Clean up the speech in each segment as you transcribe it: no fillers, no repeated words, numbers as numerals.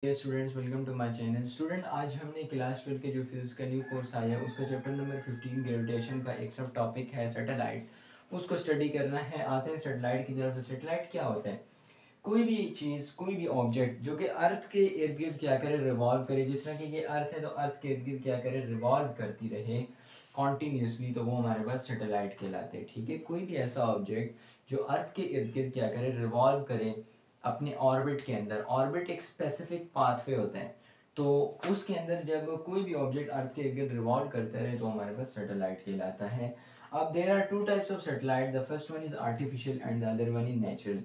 Students, welcome to my channel. Student, आज हमने class 12 के जो फिजिक्स का न्यू कोर्स आया है उसका चैप्टर नंबर 15 ग्रेविटेशन का एक सब टॉपिक है सैटेलाइट, उसको स्टडी करना है। आते हैं सैटेलाइट की तरफ। सैटेलाइट क्या होता है? कोई भी चीज़, कोई भी ऑब्जेक्ट जो कि अर्थ के इर्द गिर्द क्या करे, रिवॉल्व करे। जिस तरह कि ये अर्थ है तो अर्थ के इर्द गिर्द क्या करे, रिवॉल्व करती रहे कॉन्टीन्यूसली, तो वो हमारे पास सैटेलाइट कहलाते हैं। ठीक है, कोई भी ऐसा ऑब्जेक्ट जो अर्थ के इर्द गिर्द क्या करे, रिवॉल्व करे अपने ऑर्बिट के अंदर। ऑर्बिट एक स्पेसिफिक पाथवे होता है, तो उसके अंदर जब कोई भी ऑब्जेक्ट अर्थ के इर्द गिर्द रिवॉल्व करता रहे तो हमारे पास सैटेलाइट कहलाता है। अब there are two types of satellite, the first one is artificial and the other one is natural.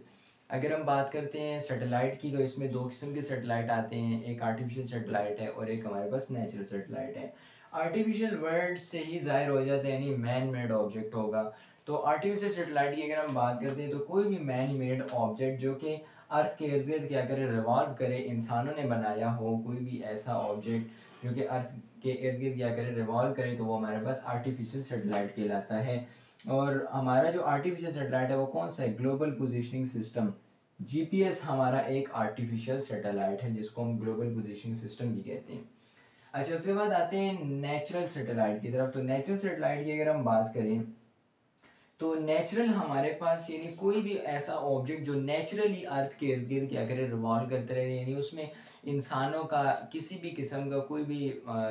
अगर हम बात करते हैं सैटेलाइट की तो इसमें दो किस्म के सैटेलाइट आते हैं, एक आर्टिफिशियल सैटेलाइट है और एक हमारे पास नेचुरल सैटेलाइट है। आर्टिफिशियल वर्ड से ही जाहिर हो जाता है, यानी मैन मेड ऑब्जेक्ट होगा। तो आर्टिफिशियल सैटेलाइट की अगर हम बात करते हैं तो कोई भी मैन मेड ऑब्जेक्ट जो कि अर्थ के इर्द गिर्द क्या करे, रिवॉल्व करे, इंसानों ने बनाया हो कोई भी ऐसा ऑब्जेक्ट जो कि अर्थ के इर्द गिर्द क्या करे, रिवॉल्व करे, तो वो हमारे पास आर्टिफिशियल सैटेलाइट कहलाता है। और हमारा जो आर्टिफिशियल सैटेलाइट है वो कौन सा है? ग्लोबल पोजीशनिंग सिस्टम, जीपीएस हमारा एक आर्टिफिशियल सैटेलाइट है जिसको हम ग्लोबल पोजीशनिंग सिस्टम भी कहते हैं। अच्छा, उसके बाद आते हैं नेचुरल सैटेलाइट की तरफ। तो नेचुरल सैटेलाइट की अगर हम बात करें तो नेचुरल हमारे पास यानी कोई भी ऐसा ऑब्जेक्ट जो नेचुरली अर्थ के इर्द गिर्द क्या करे, रिवॉल्व करते रहे, यानी उसमें इंसानों का किसी भी किस्म का कोई भी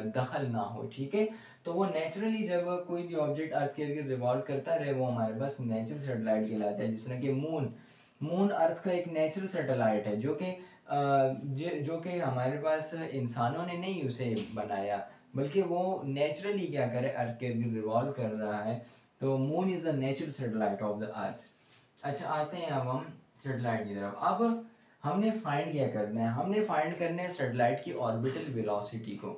दखल ना हो। ठीक है, तो वो नेचुरली जब कोई भी ऑब्जेक्ट अर्थ के इर्द गिर्द रिवॉल्व करता रहे वो हमारे पास नेचुरल सैटेलाइट कहलाता है। जिस तरह कि मून, मून अर्थ का एक नेचुरल सैटेलाइट है जो कि जो कि हमारे पास इंसानों ने नहीं उसे बनाया, बल्कि वो नेचुरली क्या करे, अर्थ के इर्द गिर्द रिवॉल्व कर रहा है। तो moon is the natural satellite of the earth. अच्छा, आते हैं अब हम सैटेलाइट की तरफ। अब हमने फाइंड क्या करना है? हमने फाइंड करना है सैटेलाइट की ऑर्बिटल वेलोसिटी को।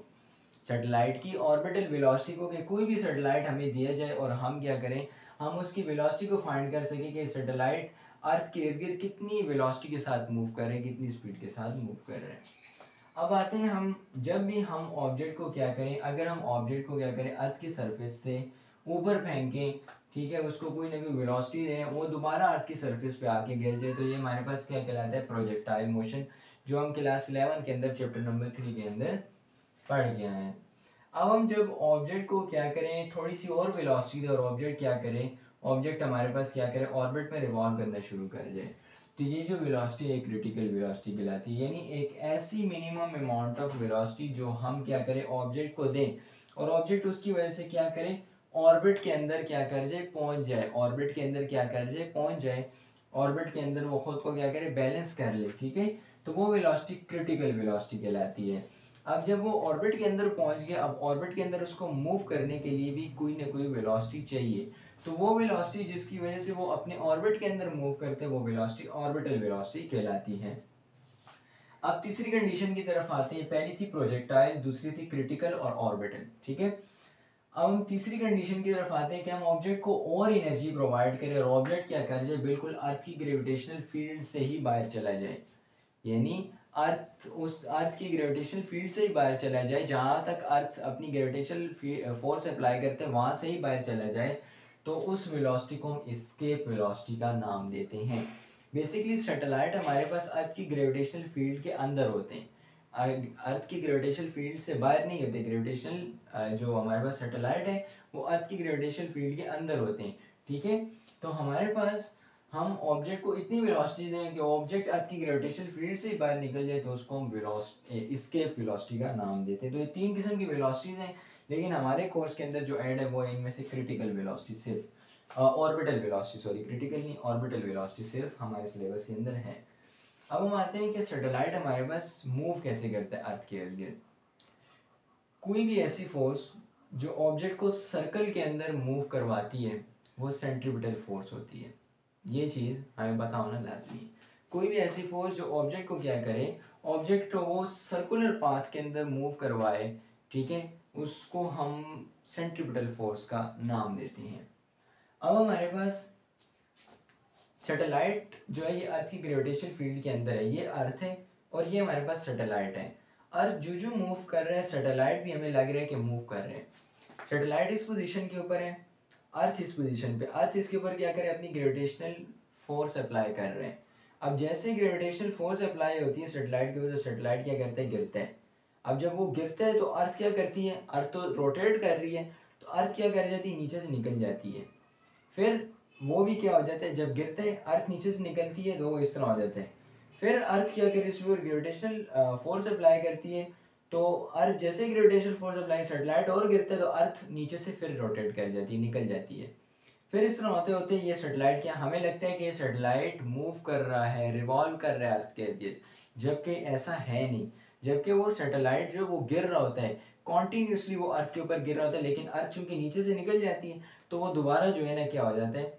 सैटेलाइट की ऑर्बिटल वेलोसिटी को, कि कोई भी सैटेलाइट हमें दिया जाए और हम क्या करें, हम उसकी वेलोसिटी को फाइंड कर सकें कि सैटेलाइट अर्थ के इर्द गिर्द कितनी वेलोसिटी के साथ मूव कर रहे हैं, कितनी स्पीड के साथ मूव कर रहे हैं। अब आते हैं हम, जब भी हम ऑब्जेक्ट को क्या करें, अगर हम ऑब्जेक्ट को क्या करें अर्थ की सरफेस से ऊपर फेंकें, ठीक है, उसको कोई ना कोई वेलोसिटी दें, वो दोबारा अर्थ की सरफेस पे आके गिर जाए, तो ये हमारे पास क्या कहलाता है? प्रोजेक्टाइल मोशन, जो हम क्लास 11 के अंदर चैप्टर नंबर 3 के अंदर पढ़ के आए हैं। अब हम जब ऑब्जेक्ट को क्या करें, थोड़ी सी और वेलोसिटी और ऑब्जेक्ट क्या करें, ऑब्जेक्ट हमारे पास क्या करें, ऑर्बिट में रिवॉल्व करना शुरू कर जाए, तो ये जो वेलोसिटी है क्रिटिकल वेलोसिटी कहलाती है। यानी एक ऐसी मिनिमम अमाउंट ऑफ वेलोसिटी जो हम क्या करें, ऑब्जेक्ट को दें और ऑब्जेक्ट उसकी वजह से क्या करें, ऑर्बिट के अंदर क्या कर जाए, पहुंच जाए, ऑर्बिट के अंदर क्या कर जाए, पहुंच जाए, ऑर्बिट के अंदर वो खुद को क्या करे, बैलेंस कर ले। ठीक है, तो वो वेलोसिटी क्रिटिकल वेलोसिटी कहलाती है। अब जब वो ऑर्बिट के अंदर पहुंच गया, अब ऑर्बिट के अंदर उसको मूव करने के लिए भी कोई ना कोई वेलोसिटी चाहिए, तो वो वेलोसिटी जिसकी वजह से वो अपने ऑर्बिट के अंदर मूव करते हैं वो वेलोसिटी ऑर्बिटल वेलोसिटी कहलाती है। अब तीसरी कंडीशन की तरफ आते हैं। पहली थी प्रोजेक्टाइल, दूसरी थी क्रिटिकल और ऑर्बिटल। ठीक है, अब हम तीसरी कंडीशन की तरफ आते हैं कि हम ऑब्जेक्ट को और एनर्जी प्रोवाइड करें और ऑब्जेक्ट क्या कर जाए, बिल्कुल अर्थ की ग्रेविटेशनल फील्ड से ही बाहर चला जाए। यानी अर्थ, उस अर्थ की ग्रेविटेशनल फील्ड से ही बाहर चला जाए, जहाँ तक अर्थ अपनी ग्रेविटेशनल फोर्स अप्लाई करते हैं वहाँ से ही बाहर चला जाए, तो उस वेलोसिटी को हम एस्केप वेलोसिटी का नाम देते हैं। बेसिकली सैटेलाइट हमारे पास अर्थ की ग्रेविटेशनल फील्ड के अंदर होते हैं, अर्थ की ग्रेविटेशनल फील्ड से बाहर नहीं होते। ग्रेविटेशनल जो हमारे पास सैटेलाइट है वो अर्थ की ग्रेविटेशनल फील्ड के अंदर होते हैं। ठीक है, तो हमारे पास हम ऑब्जेक्ट को इतनी वेलोसिटी दें कि ऑब्जेक्ट अर्थ की ग्रेविटेशनल फील्ड से बाहर निकल जाए, तो उसको हम वेलोसिटी, एस्केप वेलोसिटी का नाम देते हैं। तो ये तीन किस्म की वेलोसिटीज हैं, लेकिन हमारे कोर्स के अंदर जो ऐड है वो इनमें से क्रिटिकल वेलोसिटी सिर्फ, ऑर्बिटल वेलोसिटी, सॉरी क्रिटिकल नहीं, ऑर्बिटल वेलोसिटी सिर्फ हमारे सिलेबस के अंदर है। अब हम आते हैं कि सैटेलाइट हमारे पास मूव कैसे करता है अर्थ के इर्द गिर्द। कोई भी ऐसी फोर्स जो ऑब्जेक्ट को सर्कल के अंदर मूव करवाती है वो सेंट्रीपिटल फोर्स होती है। ये चीज़ हमें पता होना लाजमी है। कोई भी ऐसी फोर्स जो ऑब्जेक्ट को क्या करे, ऑब्जेक्ट को वो सर्कुलर पाथ के अंदर मूव करवाए, ठीक है, उसको हम सेंट्रीपिटल फोर्स का नाम देते हैं। अब हमारे पास सैटेलाइट जो है ये अर्थ की ग्रेविटेशनल फील्ड के अंदर है, ये अर्थ है और ये हमारे पास सैटेलाइट है। अर्थ जो मूव कर रहा है सैटेलाइट भी हमें लग रहा है कि मूव कर रहे हैं। सैटेलाइट इस पोजीशन के ऊपर है, अर्थ इस पोजीशन पे, अर्थ इसके ऊपर क्या करे, अपनी ग्रेविटेशनल फोर्स अप्लाई कर रहे हैं। अब जैसे ग्रेविटेशनल फोर्स अप्लाई होती है सैटेलाइट के ऊपर तो सैटेलाइट क्या करता है, गिरता है। अब जब वो गिरता है तो अर्थ क्या करती है, अर्थ तो रोटेट कर रही है, तो अर्थ क्या कर जाती है, नीचे से निकल जाती है। फिर वो भी क्या हो जाता है, जब गिरता है अर्थ नीचे से निकलती है तो वो इस तरह हो जाता है। फिर अर्थ क्या करे, इस पर ग्रेविटेशनल फोर्स अप्लाई करती है, तो अर्थ जैसे ग्रेविटेशनल फोर्स अप्लाई सैटेलाइट और गिरता है तो अर्थ नीचे से फिर रोटेट कर जाती है, निकल जाती है। फिर इस तरह होते होते ये सैटेलाइट क्या, हमें लगता है कि ये सैटेलाइट मूव कर रहा है, रिवॉल्व कर रहा है अर्थ के इर्द गिर्द, जबकि ऐसा है नहीं। जबकि वो सैटेलाइट जो वो गिर रहा होता है कॉन्टीन्यूसली, वो अर्थ के ऊपर गिर रहा होता है, लेकिन अर्थ चूंकि नीचे से निकल जाती है तो वो दोबारा जो है ना क्या हो जाता है,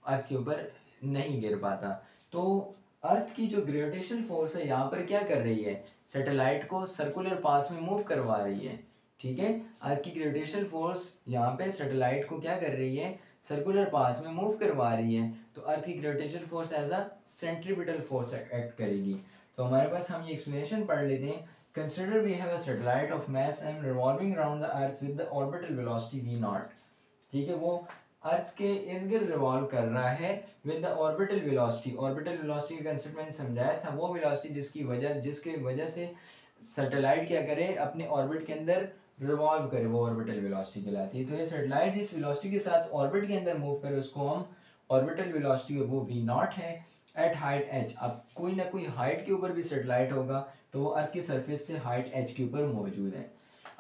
अर्थ के ऊपर नहीं गिर पाता। तो अर्थ की जो ग्रेविटेशनल फोर्स है यहाँ पर क्या कर रही है, सैटेलाइट को सर्कुलर पाथ में मूव करवा रही है। ठीक है, अर्थ की ग्रेविटेशनल फोर्स यहाँ पे सैटेलाइट को क्या कर रही है, सर्कुलर पाथ में मूव करवा रही है। तो अर्थ की gravitational force as a centripetal force act करेगी। तो हमारे पास हम ये एक्सप्लेनेशन पढ़ लेते हैं। Consider we have a satellite of mass m revolving around the earth with the orbital velocity v naught. ठीक है, वो अर्थ के इर्द गिर्द रिवॉल्व कर रहा है with the orbital velocity. Orbital velocity का कंसेप्ट मैंने समझाया था, वो वेलोसिटी जिसके वजह से सैटेलाइट क्या करे, अपने ऑर्बिट के अंदर रिवॉल्व करे, वो ऑर्बिटल वेलोसिटी कहलाती है। तो ये सैटेलाइट जिस वेलोसिटी के साथ ऑर्बिट के अंदर मूव करे उसको हम ऑर्बिटल वेलोसिटी, वो v नॉट है एट हाइट h। अब कोई ना कोई हाइट के ऊपर भी सैटेलाइट होगा तो वो अर्थ की सरफेस से हाइट h के ऊपर मौजूद है।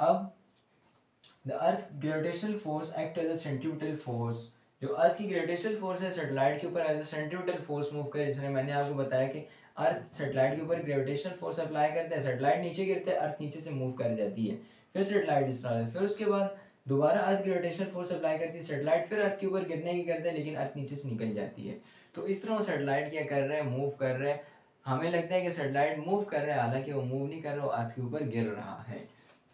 अब the earth gravitational force act as a centripetal force. जो अर्थ की ग्रेविटेशनल फोर्स है सैटेलाइट के ऊपर as a centripetal force move करे, जिसने मैंने आपको बताया कि अर्थ सैटेलाइट के ऊपर ग्रेविटेशनल फोर्स अप्लाई करता है, सैटेलाइट नीचे गिरता है, अर्थ नीचे से मूव कर जाती है, फिर सैटेलाइट इस तरह, फिर उसके बाद दोबारा अर्थ ग्रेविटेशनल फोर्स अप्लाई करती है, सैटेलाइट फिर अर्थ के ऊपर गिरने की करता है, लेकिन अर्थ नीचे से निकल जाती है। तो इस तरह वो सैटेलाइट क्या कर रहे हैं, मूव कर रहे हैं। हमें लगता है कि सैटेलाइट मूव कर रहा है, हालांकि वो मूव नहीं कर रहा, वो अर्थ के ऊपर गिर रहा है।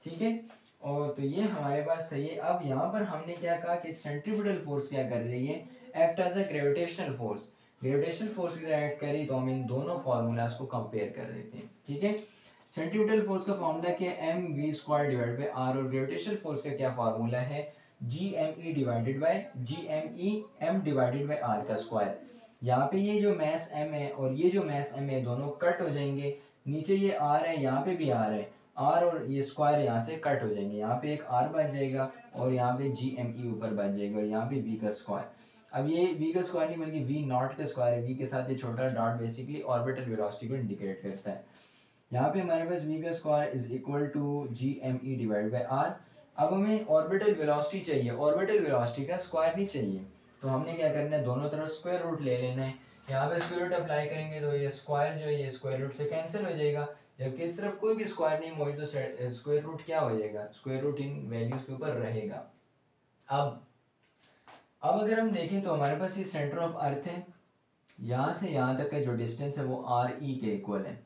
ठीक है, और तो ये हमारे पास था ये। अब यहाँ पर हमने क्या कहा कि सेंट्रीपिटल फोर्स क्या कर रही है, act as a gravitational force. Gravitational force की एक्ट करी तो हम इन दोनों फार्मूलाज को कंपेयर कर लेते हैं। ठीक है, सेंट्रीपिटल फोर्स का फार्मूला क्या है, M V square divide by R, और ग्रेविटेशनल फोर्स का क्या फार्मूला है, G M E divided by G M divided by R का स्क्वायर। यहाँ पे ये जो मैस एम है और ये जो मैस एम है दोनों कट हो जाएंगे, नीचे ये आर है, यहाँ पे भी आर है, आर और ये स्क्वायर यहाँ से कट हो जाएंगे, यहाँ पे एक आर बच जाएगा और यहाँ पे जी एम ई ऊपर बच जाएगा और यहाँ पे वी का स्क्वायर। अब ये वी का स्क्वायर नहीं बल्कि वी नॉट का स्क्वायर है, वी के साथ ये छोटा डॉट बेसिकली ऑर्बिटल वेलोसिटी को इंडिकेट करता है। यहाँ पे हमारे पास वी का square is equal to G M E divide by R. अब हमें ऑर्बिटल वेलोसिटी चाहिए, ऑर्बिटल वेलोसिटी का स्क्वायर नहीं चाहिए, तो हमने क्या करना है, दोनों तरफ स्क्वायर रूट ले लेना है। यहाँ पे स्क्वायर रूट अप्लाई करेंगे तो ये स्क्वायर जो है ये स्क्वायर रूट से कैंसिल हो जाएगा, जबकि इस तरफ कोई भी स्क्वायर नहीं मौजूद तो स्क्वायर रूट क्या हो जाएगा, स्क्वायर रूट इन वैल्यूज के ऊपर रहेगा। अब अगर हम देखें तो हमारे पास ये सेंटर ऑफ अर्थ है, यहाँ से यहाँ तक का जो डिस्टेंस है वो आर ई के इक्वल है,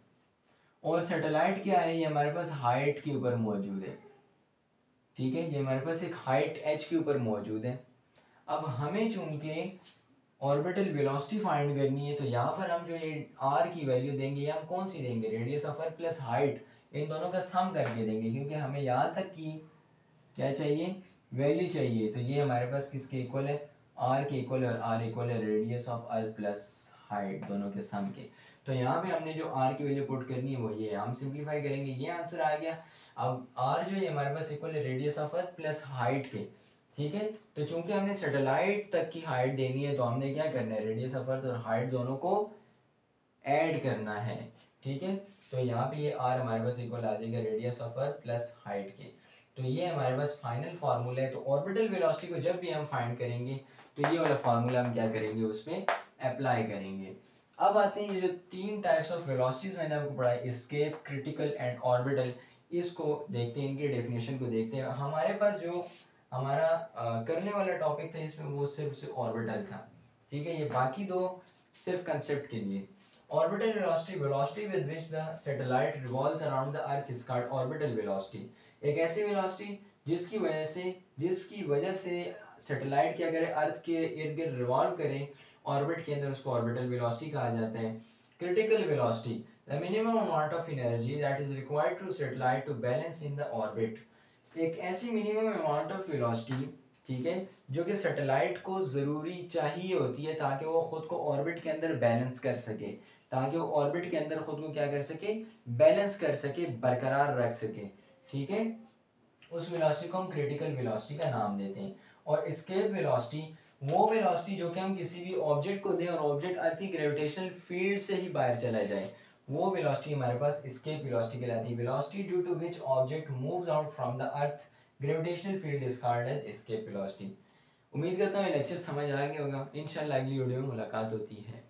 और सैटेलाइट क्या है, ये हमारे पास हाइट के ऊपर मौजूद है। ठीक है, ये हमारे पास एक हाइट एच के ऊपर मौजूद है। अब हमें चूंकि ऑर्बिटल वेलोसिटी फाइंड करनी है तो यहाँ पर हम जो ये आर की वैल्यू देंगे, ये हम कौन सी देंगे, radius of earth plus height, इन दोनों का सम करके देंगे, क्योंकि हमें यहाँ तक की क्या चाहिए, वैल्यू चाहिए। तो ये हमारे पास किसके इक्वल है, आर के इक्वल है, और आर इक्वल है radius of earth plus height, दोनों के सम के। तो यहाँ पे हमने जो आर की वैल्यू पुट करनी है वो ये, हम सिंप्लीफाई करेंगे, ये आंसर आ गया। अब आर जो है हमारे पास इक्वल है radius of earth plus height के। ठीक है, तो चूंकि हमने सैटेलाइट तक की हाइट देनी है तो हमने क्या करना है, रेडियस ऑफ अर्थ और हाइट दोनों को ऐड करना है। ठीक है, तो यहाँ पे ये आर हमारे पास इक्वल आ जाएगा radius of earth plus height के। तो ये हमारे पास फाइनल फार्मूला है। तो ऑर्बिटल वेलोसिटी को जब भी हम फाइंड करेंगे तो ये वाला फार्मूला हम क्या करेंगे, उसमें अप्लाई करेंगे। अब आते हैं ये जो तीन टाइप्स ऑफ वेलोसिटीज मैंने आपको पढ़ाई, एस्केप, क्रिटिकल एंड ऑर्बिटल, इसको देखते हैं, इनके डेफिनेशन को देखते हैं। हमारे पास जो हमारा करने वाला टॉपिक था इसमें वो सिर्फ ऑर्बिटल था। ठीक है, ये बाकी दो सिर्फ कंसेप्ट के लिए। Orbital velocity, velocity with which the satellite revolves around the earth is called orbital velocity. एक ऐसी वेलोसिटी जिसकी वजह से सैटेलाइट क्या करे, अर्थ के इर्द गिर्द रिवॉल्व करे ऑर्बिट के अंदर, उसको ऑर्बिटल वेलोसिटी कहा जाता है। Critical velocity, the minimum amount of energy that is required to satellite to balance in the orbit. एक ऐसी मिनिमम अमाउंट ऑफ वेलोसिटी, ठीक है, जो कि सैटेलाइट को ज़रूरी चाहिए होती है ताकि वो ख़ुद को ऑर्बिट के अंदर बैलेंस कर सके, ताकि वो ऑर्बिट के अंदर खुद को क्या कर सके, बैलेंस कर सके, बरकरार रख सके। ठीक है, उस वेलोसिटी को हम क्रिटिकल वेलोसिटी का नाम देते हैं। और एस्केप वेलोसिटी वो वेलोसिटी जो कि हम किसी भी ऑब्जेक्ट को दें और ऑब्जेक्ट अर्थ की ग्रेविटेशनल फील्ड से ही बाहर चला जाए, वो वेलोसिटी हमारे पास एस्केप वेलोसिटी कहलाती है। Velocity due to which object moves out from the earth gravitational field is called as escape velocity. उम्मीद करता हूँ ये लेक्चर समझ आ गया होगा। इंशाल्लाह अगली वीडियो में मुलाकात होती है।